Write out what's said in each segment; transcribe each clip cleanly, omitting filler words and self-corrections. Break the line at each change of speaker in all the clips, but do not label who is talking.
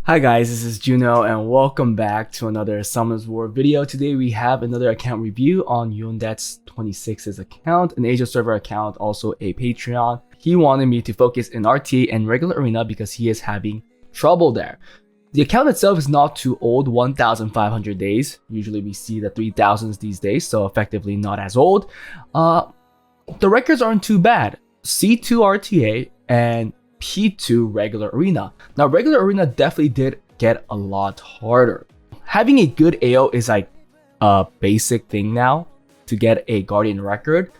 Hi guys, this is Juno and welcome back to another Summoners War video. Today we have another account review on Yondets26's account, an Asia server account, also a Patreon. He wanted me to focus in RT and regular arena because he is having trouble there. The account itself is not too old, 1,500 days. Usually we see the 3,000s these days, so effectively not as old. The records aren't too bad. C2 RTA and P2 regular arena. Now regular arena definitely did get a lot harder. Having a good AO is like a basic thing now to get a Guardian record.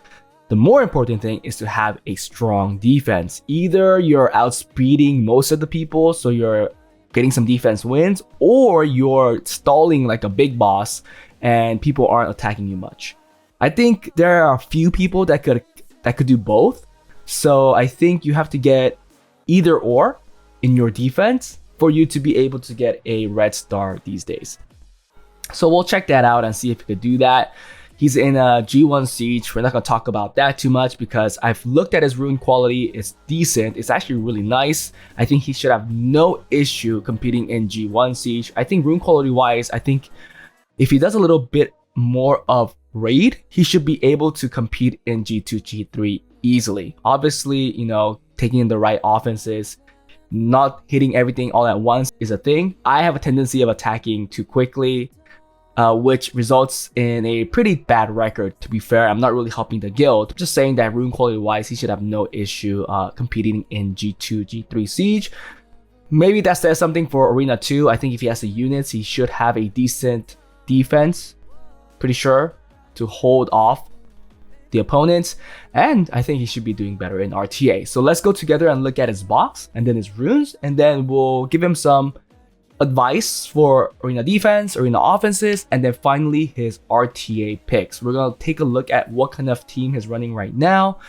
The more important thing is to have a strong defense. Either you're outspeeding most of the people, so you're getting some defense wins, or you're stalling like a big boss and people aren't attacking you much. I think there are a few people that could do both. So I think you have to get either or in your defense for you to be able to get a red star these days. So we'll check that out and see if we could do that. He's in a G1 Siege. We're not going to talk about that too much because I've looked at his rune quality. It's decent. It's actually really nice. I think he should have no issue competing in G1 Siege. I think rune quality wise, I think if he does a little bit more of raid, he should be able to compete in G2, G3 easily. Obviously, you know, taking in the right offenses, not hitting everything all at once is a thing. I have a tendency of attacking too quickly, which results in a pretty bad record. To be fair, I'm not really helping the guild. I'm just saying that rune quality wise, he should have no issue competing in G2, G3 Siege. Maybe that says something for Arena 2. I think if he has the units, he should have a decent defense, pretty sure, to hold off the opponents, and I think he should be doing better in RTA. So let's go together and look at his box and then his runes, and then we'll give him some advice for arena defense, arena offenses, and then finally his RTA picks. We're gonna take a look at what kind of team he's running right now,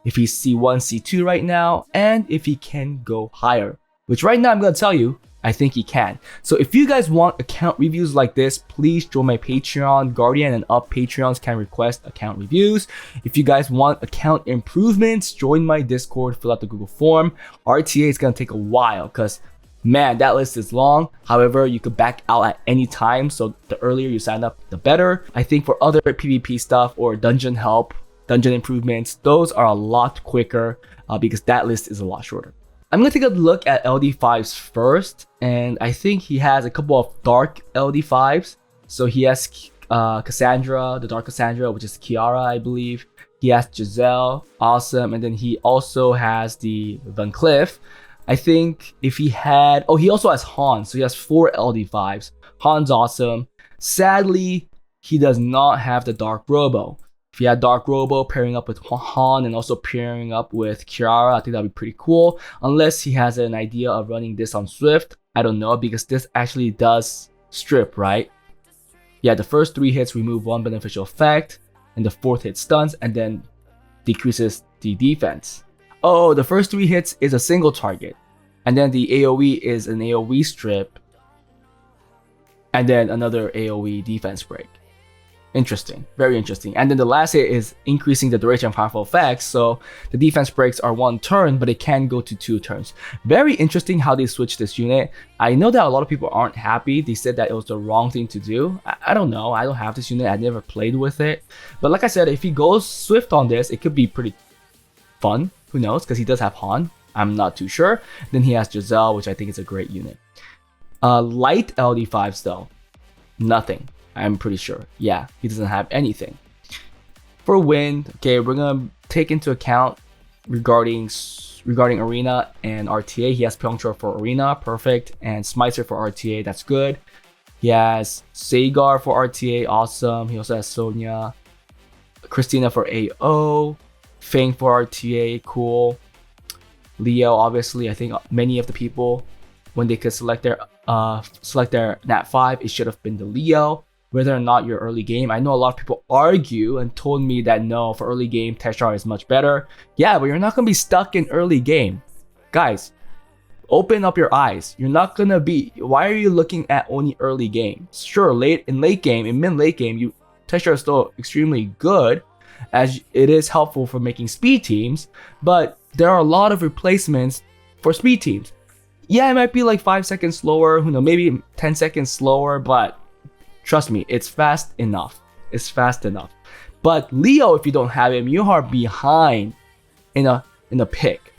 if he's C1, C2 right now, and if he can go higher, which right now I'm gonna tell you, I think he can. So if you guys want account reviews like this, please join my Patreon. Guardian and up Patreons can request account reviews. If you guys want account improvements, join my Discord, fill out the Google form. RTA is gonna take a while because man, that list is long. However, you could back out at any time, so the earlier you sign up, the better. I think for other PvP stuff or dungeon help, dungeon improvements, those are a lot quicker because that list is a lot shorter. I'm going to take a look at LD5s first, and I think he has a couple of dark LD5s. So he has Cassandra, the Dark Cassandra, which is Kiara, I believe. He has Giselle, awesome, and then he also has the Van Cleef. I think if he had, he also has Han, so he has 4 LD5s. Han's awesome. Sadly, he does not have the Dark Robo. If he had Dark Robo pairing up with Han and also pairing up with Kiara, I think that'd be pretty cool. Unless he has an idea of running this on Swift. I don't know, because this actually does strip, right? Yeah, the first 3 hits remove 1 beneficial effect, and the 4th hit stuns and then decreases the defense. Oh, the first 3 hits is a single target. And then the AoE is an AoE strip. And then another AoE defense break. Interesting, very interesting. And then the last hit is increasing the duration of harmful effects, so the defense breaks are 1 turn, but it can go to 2 turns. Very interesting how they switched this unit. I know that a lot of people aren't happy. They said that it was the wrong thing to do. I don't know, I don't have this unit, I never played with it. But like I said, if he goes Swift on this, it could be pretty fun. Who knows, because he does have Han. I'm not too sure. Then he has Giselle, which I think is a great unit. Light LD5s though, nothing. I'm pretty sure. Yeah, he doesn't have anything. For wind, okay, we're gonna take into account regarding arena and RTA. He has Pyeongchor for arena, perfect, and Smiter for RTA, that's good. He has Sagar for RTA, awesome. He also has Sonya, Christina for AO, Fang for RTA, cool. Leo, obviously, I think many of the people, when they could select their Nat 5, it should have been the Leo. Whether or not your early game, I know a lot of people argue and told me that no, for early game, Teshar is much better. Yeah, but you're not going to be stuck in early game. Guys, open up your eyes. You're not going to be, why are you looking at only early game? Sure, in late game, in mid-late game, Teshar is still extremely good, as it is helpful for making speed teams, but there are a lot of replacements for speed teams. Yeah, it might be like 5 seconds slower, you know, maybe 10 seconds slower, but trust me, it's fast enough. It's fast enough. But Leo, if you don't have him, you are behind in a pick.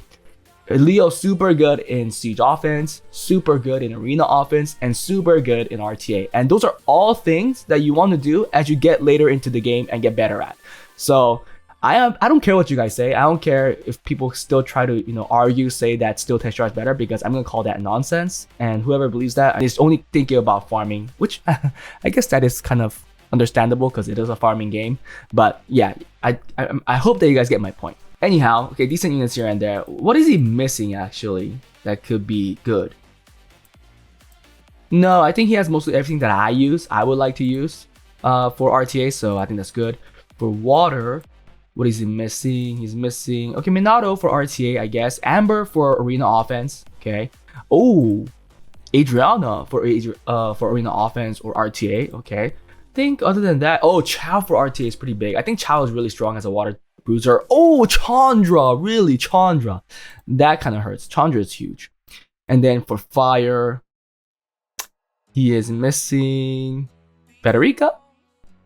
Leo super good in siege offense, super good in arena offense, and super good in RTA. And those are all things that you want to do as you get later into the game and get better at. So I don't care what you guys say. I don't care if people still try to, you know, argue, say that steel texture is better, because I'm gonna call that nonsense. And whoever believes that is only thinking about farming, which I guess that is kind of understandable because it is a farming game. But yeah, I hope that you guys get my point. Anyhow, okay, decent units here and there. What is he missing actually that could be good? No, I think he has mostly everything that I would like to use for RTA, so I think that's good. For water, what is he missing? He's missing, okay, Minato for RTA, I guess. Amber for arena offense, okay. Oh, Adriana for arena offense or RTA, okay. I think other than that, oh, Chow for RTA is pretty big. I think Chow is really strong as a water bruiser. Oh, Chandra, really, Chandra. That kind of hurts. Chandra is huge. And then for fire, he is missing Federica.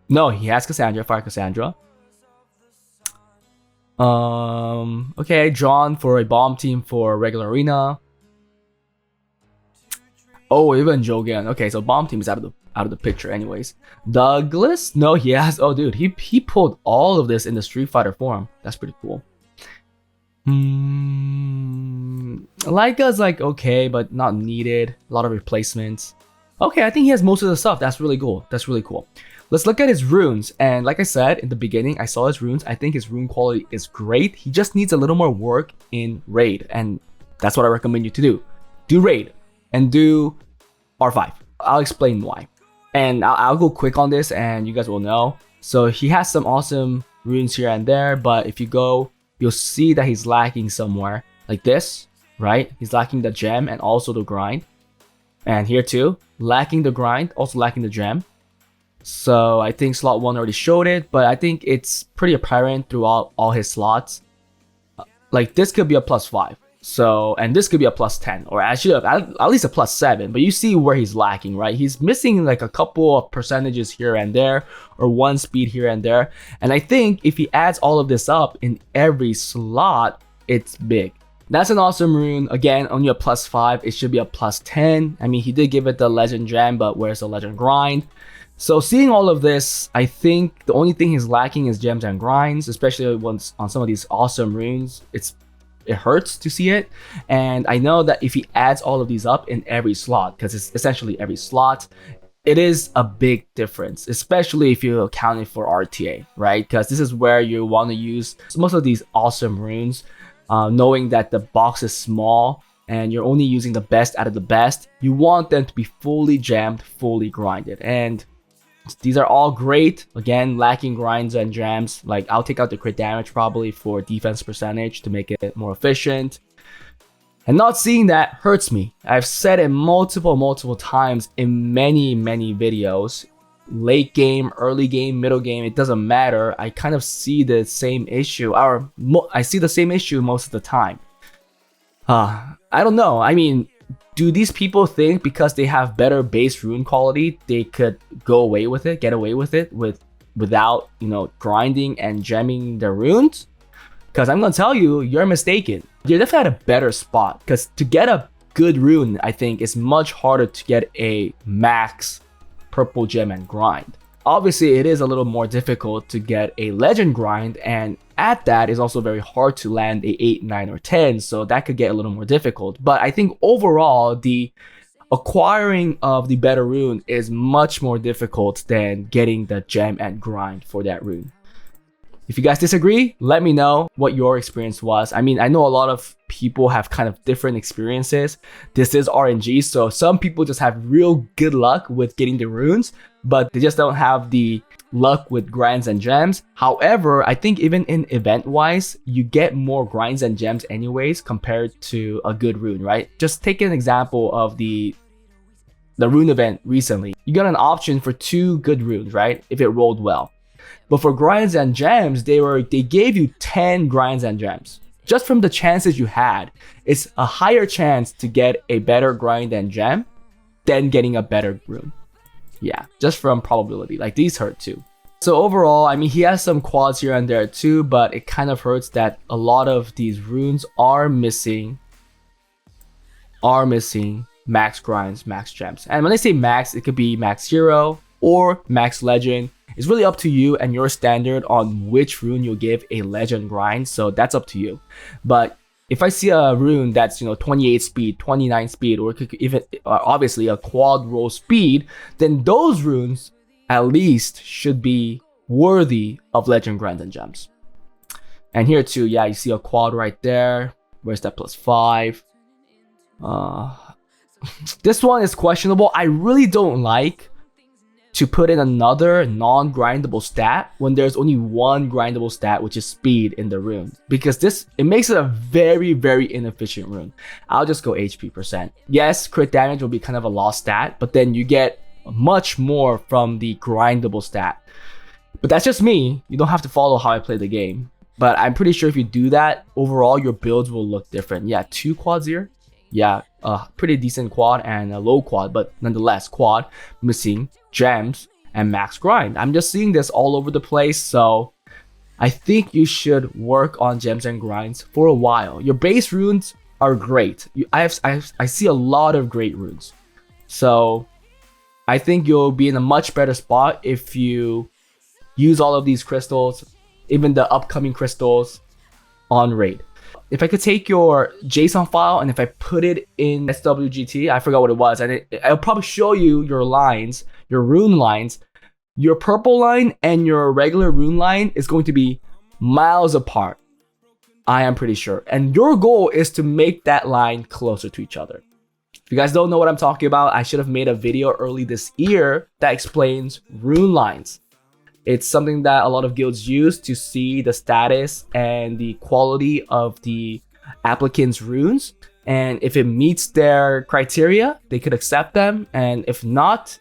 No, he has Cassandra, Fire Cassandra. Okay, John for a bomb team for regular arena. Oh, even Jogan. Okay, so bomb team is out of the picture anyways. Douglas? No, he has, oh dude, he pulled all of this in the Street Fighter form. That's pretty cool. Leica's like okay, but not needed. A lot of replacements. Okay, I think he has most of the stuff. That's really cool. That's really cool. Let's look at his runes. And like I said in the beginning, I saw his runes. I think his rune quality is great. He just needs a little more work in raid. And that's what I recommend you to do. Do raid and do R5. I'll explain why. And I'll go quick on this and you guys will know. So he has some awesome runes here and there. But if you go, you'll see that he's lacking somewhere. Like this, right? He's lacking the gem and also the grind. And here too, lacking the grind, also lacking the gem. So I think slot 1 already showed it, but I think it's pretty apparent throughout all his slots. Like this could be a +5. So, and this could be a +10, or actually at least a +7. But you see where he's lacking, right? He's missing like a couple of percentages here and there, or one speed here and there. And I think if he adds all of this up in every slot, it's big. That's an awesome rune. Again, only a +5. It should be a +10. I mean, he did give it the legend gem, but where's the legend grind? So seeing all of this, I think the only thing he's lacking is gems and grinds, especially once on some of these awesome runes. It hurts to see it. And I know that if he adds all of these up in every slot, because it's essentially every slot, it is a big difference, especially if you're accounting for RTA, right? Because this is where you want to use most of these awesome runes, knowing that the box is small and you're only using the best out of the best. You want them to be fully jammed, fully grinded. And these are all great. Again, lacking grinds and jams. Like I'll take out the crit damage probably for defense percentage to make it more efficient. And not seeing that hurts me. I've said it multiple times in many videos. Late game, early game, middle game, it doesn't matter. I kind of see the same issue, or I see the same issue most of the time. I don't know. I mean, do these people think because they have better base rune quality, they could go away with it, get away with it without, you know, grinding and gemming their runes? Because I'm gonna tell you, you're mistaken. You're definitely at a better spot. Because to get a good rune, I think it's much harder to get a max purple gem and grind. Obviously, it is a little more difficult to get a legend grind, and at that is also very hard to land a 8, 9, or 10, so that could get a little more difficult. But I think overall, the acquiring of the better rune is much more difficult than getting the gem and grind for that rune. If you guys disagree, let me know what your experience was. I mean, I know a lot of people have kind of different experiences. This is RNG, so some people just have real good luck with getting the runes, but they just don't have the luck with grinds and gems. However, I think even in event-wise, you get more grinds and gems anyways compared to a good rune, right? Just take an example of the rune event recently. You got an option for 2 good runes, right? If it rolled well. But for grinds and gems, they gave you 10 grinds and gems. just from the chances you had, it's a higher chance to get a better grind than gem than getting a better rune. Yeah, just from probability. Like, these hurt too. So overall, I mean, he has some quads here and there too, but it kind of hurts that a lot of these runes are missing max grinds, max gems. And when I say max, it could be max hero or max legend. It's really up to you and your standard on which rune you'll give a legend grind. So that's up to you. But if I see a rune that's, 28 speed, 29 speed, or even obviously a quad roll speed, then those runes at least should be worthy of legend grinds and gems. And here too, yeah, you see a quad right there. Where's that +5? This one is questionable. I really don't like to put in another non-grindable stat when there's only one grindable stat, which is speed in the rune, because it makes it a very, very inefficient rune. I'll just go HP %. Yes, crit damage will be kind of a lost stat, but then you get much more from the grindable stat. But that's just me. You don't have to follow how I play the game. But I'm pretty sure if you do that, overall your builds will look different. Yeah, 2 quads here. Yeah, a pretty decent quad and a low quad, but nonetheless quad missing gems and max grind. I'm just seeing this all over the place, so I think you should work on gems and grinds for a while. Your base runes are great. I see a lot of great runes, so I think you'll be in a much better spot if you use all of these crystals, even the upcoming crystals, on raid. If I could take your JSON file and if I put it in SWGT, I forgot what it was, and it'll probably show you your lines, your rune lines. Your purple line and your regular rune line is going to be miles apart, I am pretty sure. And your goal is to make that line closer to each other. If you guys don't know what I'm talking about, I should have made a video early this year that explains rune lines. It's something that a lot of guilds use to see the status and the quality of the applicant's runes. And if it meets their criteria, they could accept them. And if not,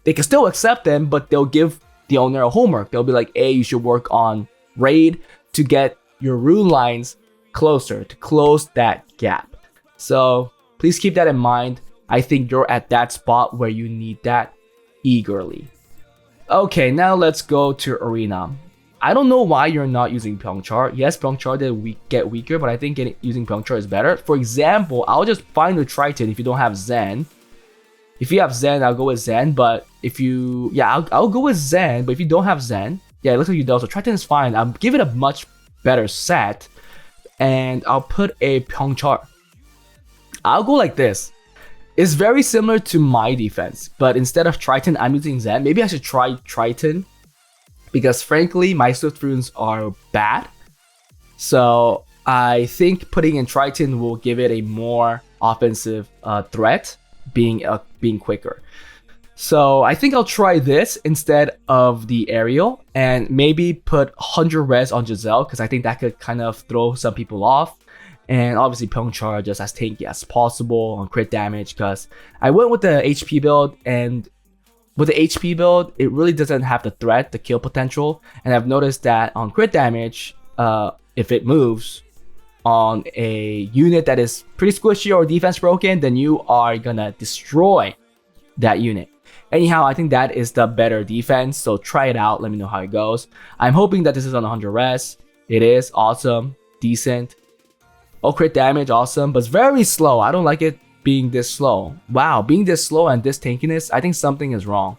they can still accept them, but they'll give the owner a homework. They'll be like, hey, you should work on raid to get your rune lines closer, to close that gap. So please keep that in mind. I think you're at that spot where you need that eagerly. Okay, now let's go to Arena. I don't know why you're not using Pyeongchar. Yes, Pyeongchar did get weaker, but I think using Pyeongchar is better. For example, I'll just find the Triton if you don't have Zen. If you have Zen, I'll go with Zen, but if you... Yeah, I'll go with Zen, but if you don't have Zen... Yeah, it looks like you don't, so Triton is fine. I'll give it a much better set, and I'll put a Pyeongchar. I'll go like this. It's very similar to my defense, but instead of Triton, I'm using Zen. Maybe I should try Triton, because frankly, my Swift runes are bad. So I think putting in Triton will give it a more offensive threat, being quicker. So I think I'll try this instead of the Aerial, and maybe put 100 res on Giselle, because I think that could kind of throw some people off. And obviously Pyeongchar just as tanky as possible on crit damage, because I went with the HP build, and with the HP build, it really doesn't have the threat, the kill potential. And I've noticed that on crit damage, if it moves on a unit that is pretty squishy or defense broken, then you are gonna destroy that unit. Anyhow, I think that is the better defense, so try it out, let me know how it goes. I'm hoping that this is on 100 res. It is awesome, decent. Oh, crit damage, awesome, but it's very slow. I don't like it being this slow. Wow, being this slow and this tankiness, I think something is wrong.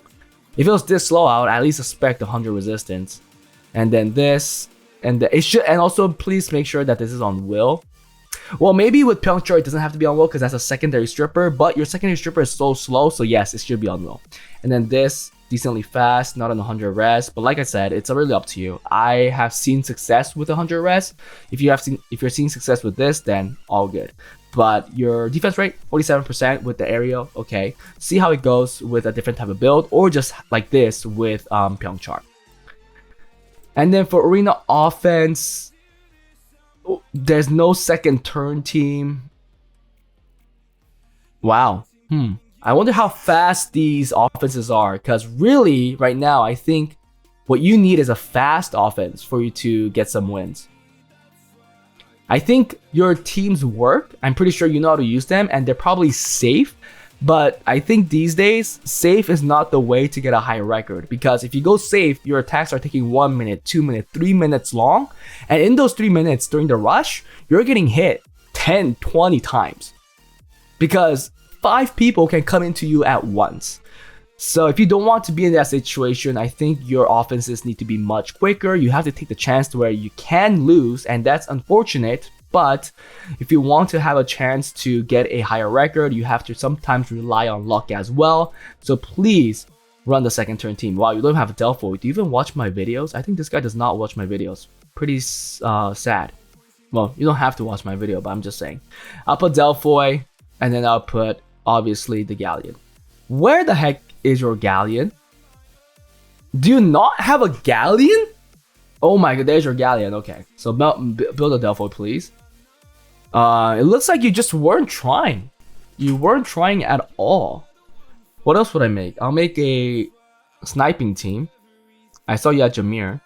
If it was this slow, I would at least expect 100 resistance. And then this, and it should, and also please make sure that this is on will. Well, maybe with Pyeongchar it doesn't have to be on will because that's a secondary stripper, but your secondary stripper is so slow, so yes, it should be on will. And then this, decently fast, not on 100 res, but like I said, it's really up to you. I have seen success with 100 res. If you're seeing success with this, then all good. But your defense rate, 47% with the Aerial, okay. See how it goes with a different type of build, or just like this with Pyeongchar. And then for Arena offense, there's no second turn team. Wow. I wonder how fast these offenses are, because really, right now, I think what you need is a fast offense for you to get some wins. I think your teams work. I'm pretty sure you know how to use them and they're probably safe. But I think these days, safe is not the way to get a high record, because if you go safe, your attacks are taking 1 minute, 2 minutes, 3 minutes long. And in those 3 minutes during the rush, you're getting hit 10, 20 times because 5 people can come into you at once. So if you don't want to be in that situation, I think your offenses need to be much quicker. You have to take the chance to where you can lose, and that's unfortunate. But if you want to have a chance to get a higher record, you have to sometimes rely on luck as well. So please run the second turn team. Wow, you don't have a Delphoid. Do you even watch my videos? I think this guy does not watch my videos. Pretty sad. Well, you don't have to watch my video, but I'm just saying. I'll put Delphoid, and then I'll put, obviously, the Galleon. Where the heck is your Galleon? Do you not have a Galleon? Oh my god, there's your Galleon. Okay, so build a Delphoid, please. It looks like you just weren't trying. You weren't trying at all. What else would I make? I'll make a sniping team. I saw you at Jameer.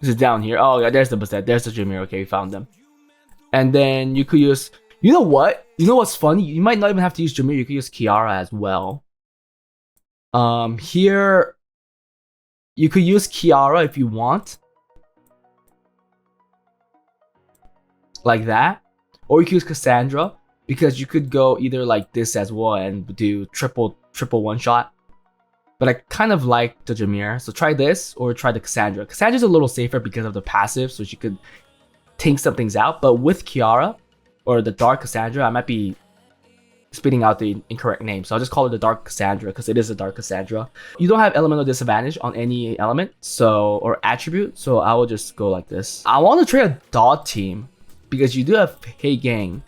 This is down here. Oh yeah, there's the Bastet. There's the Jameer. Okay, we found them. And then you could use... You know what? You know what's funny? You might not even have to use Jameer. You could use Kiara as well. Here... You could use Kiara if you want. Like that. Or you could use Cassandra, because you could go either like this as well and do triple one shot. But I kind of like the Jameer, so try this or try the Cassandra. Cassandra's a little safer because of the passive, so she could tank some things out. But with Kiara or the Dark Cassandra, I might be spitting out the incorrect name, so I'll just call it the Dark Cassandra because it is a Dark Cassandra. You don't have elemental disadvantage on any element, so or attribute, so I will just go like this. I want to try a dot team, because you do have Hey Gang.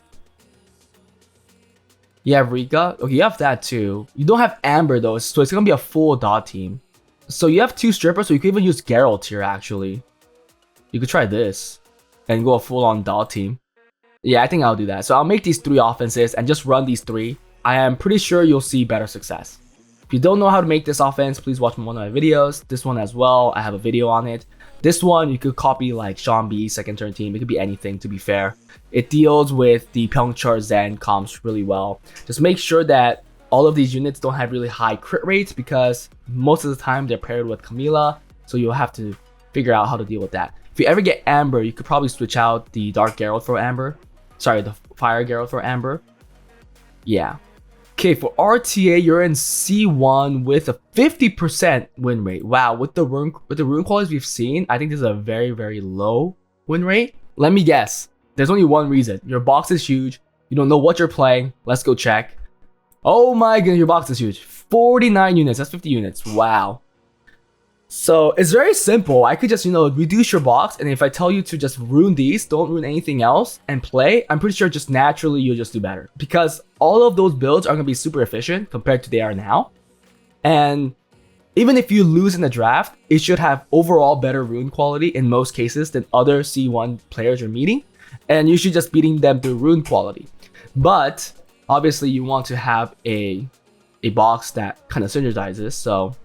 You have Rika. Okay, you have that too. You don't have Amber though, so it's gonna be a full dot team. So you have 2 strippers, so you could even use Geralt here actually. You could try this and go a full-on dot team. Yeah, I think I'll do that. So I'll make these 3 offenses and just run these 3. I am pretty sure you'll see better success. If you don't know how to make this offense, please watch one of my videos. This one as well, I have a video on it. This one, you could copy like Sean B's second turn team. It could be anything, to be fair. It deals with the Pyeongchul Zen comps really well. Just make sure that all of these units don't have really high crit rates, because most of the time they're paired with Camilla. So you'll have to figure out how to deal with that. If you ever get Amber, you could probably switch out the Dark Geralt for Amber. Sorry, the Fire Geralt for Amber. Yeah. Okay, for RTA, you're in C1 with a 50% win rate. Wow, with the rune qualities we've seen, I think this is a very, very low win rate. Let me guess. There's only one reason. Your box is huge. You don't know what you're playing. Let's go check. Oh my goodness, your box is huge. 49 units. That's 50 units. Wow. So it's very simple. I could just, reduce your box, and if I tell you to just rune these, don't rune anything else, and play, I'm pretty sure just naturally you'll just do better. Because all of those builds are going to be super efficient compared to they are now. And even if you lose in the draft, it should have overall better rune quality in most cases than other C1 players you're meeting. And you should just beating them through rune quality. But obviously you want to have a box that kind of synergizes, so...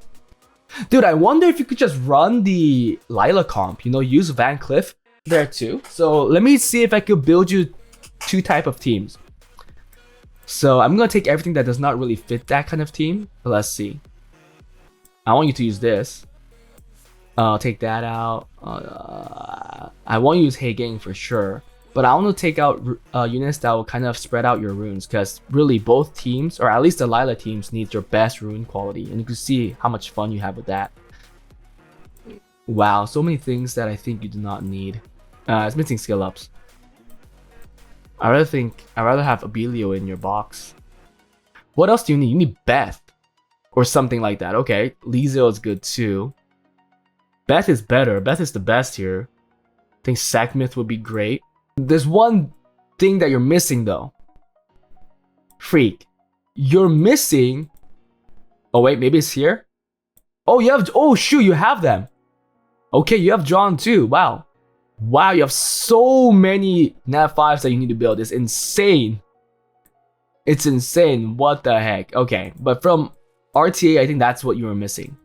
Dude, I wonder if you could just run the Lila comp, use Van Cleef there too. So let me see if I could build you 2 type of teams. So I'm going to take everything that does not really fit that kind of team. But let's see. I want you to use this. I'll take that out. I want to use Hey Gang for sure. But I want to take out units that will kind of spread out your runes, because really both teams, or at least the Lila teams, need your best rune quality. And you can see how much fun you have with that. Wow, so many things that I think you do not need. It's missing skill ups. I'd rather have Abelio in your box. What else do you need? You need Beth. Or something like that. Okay, Lizio is good too. Beth is better. Beth is the best here. I think Sekhmith would be great. There's one thing that you're missing though. Freak. You're missing... Oh wait, maybe it's here? Oh, you have... Oh shoot, you have them. Okay, you have John too. Wow. Wow, you have so many Nat 5s that you need to build. It's insane. It's insane. What the heck? Okay, but from RTA, I think that's what you were missing.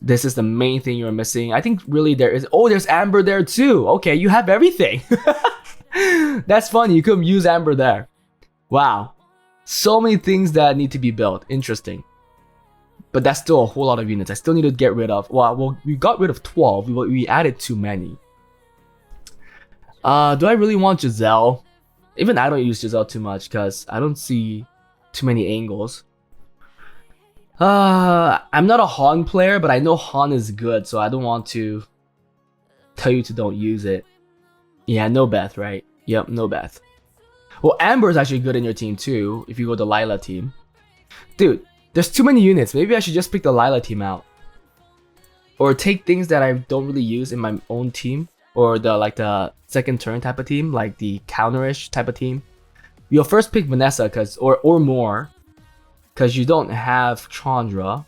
This is the main thing you were missing. I think really there is... Oh, there's Amber there too. Okay, you have everything. That's funny. You could use Amber there. Wow. So many things that need to be built. Interesting. But that's still a whole lot of units. I still need to get rid of. Well, we got rid of 12. We added too many. Do I really want Giselle? Even I don't use Giselle too much because I don't see too many angles. I'm not a Han player, but I know Han is good, so I don't want to tell you to don't use it. Yeah, no Beth, right? Yep, no Beth. Well, Amber is actually good in your team too, if you go the Lila team. Dude, there's too many units. Maybe I should just pick the Lila team out. Or take things that I don't really use in my own team. Or the second turn type of team, like the counterish type of team. You'll first pick Vanessa or more. Because you don't have Chandra.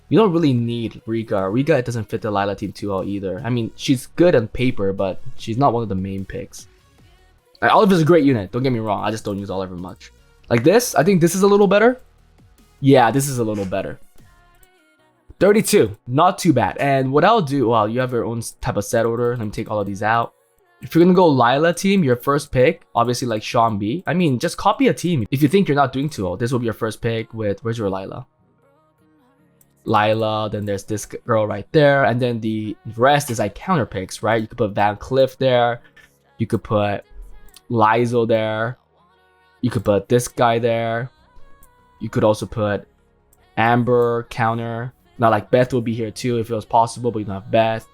You don't really need Rika. Rika, it doesn't fit the Lila team too well either. I mean, she's good on paper, but she's not one of the main picks. Like, Oliver's a great unit, don't get me wrong. I just don't use Oliver much. Like this, I think this is a little better. Yeah, this is a little better. 32, not too bad. And what I'll do, well, you have your own type of set order. Let me take all of these out. If you're gonna go Lila team, your first pick, obviously like Sean B. I mean, just copy a team. If you think you're not doing too well, this will be your first pick with, where's your Lila? Lila, then there's this girl right there. And then the rest is like counter picks, right? You could put Van Cliff there. You could put Lizo there. You could put this guy there. You could also put Amber, counter. Now like Beth will be here too if it was possible, but you don't have Beth.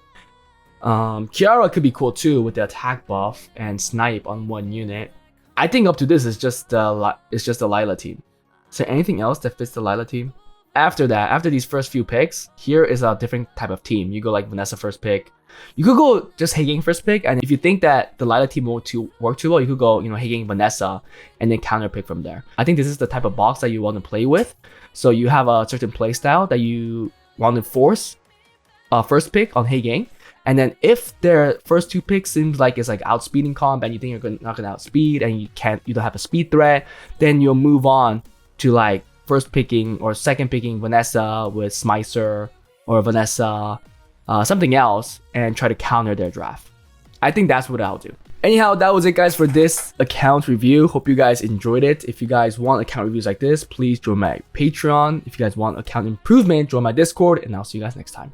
Kiara could be cool too with the attack buff and snipe on one unit. I think up to this is just the Lila team. Is there anything else that fits the Lila team? After that, after these first few picks, here is a different type of team. You go like Vanessa first pick. You could go just Haegang first pick, and if you think that the Lila team won't work too well, you could go, Haegang, Vanessa, and then counter pick from there. I think this is the type of box that you want to play with. So you have a certain play style that you want to force first pick on Haegang. And then if their first two picks seems like it's like outspeeding comp and you think you're not gonna outspeed and you don't have a speed threat, then you'll move on to like first picking or second picking Vanessa with Smicer or Vanessa something else and try to counter their draft. I think that's what I'll do. Anyhow, that was it guys for this account review. Hope you guys enjoyed it. If you guys want account reviews like this, please join my Patreon. If you guys want account improvement, join my Discord, and I'll see you guys next time.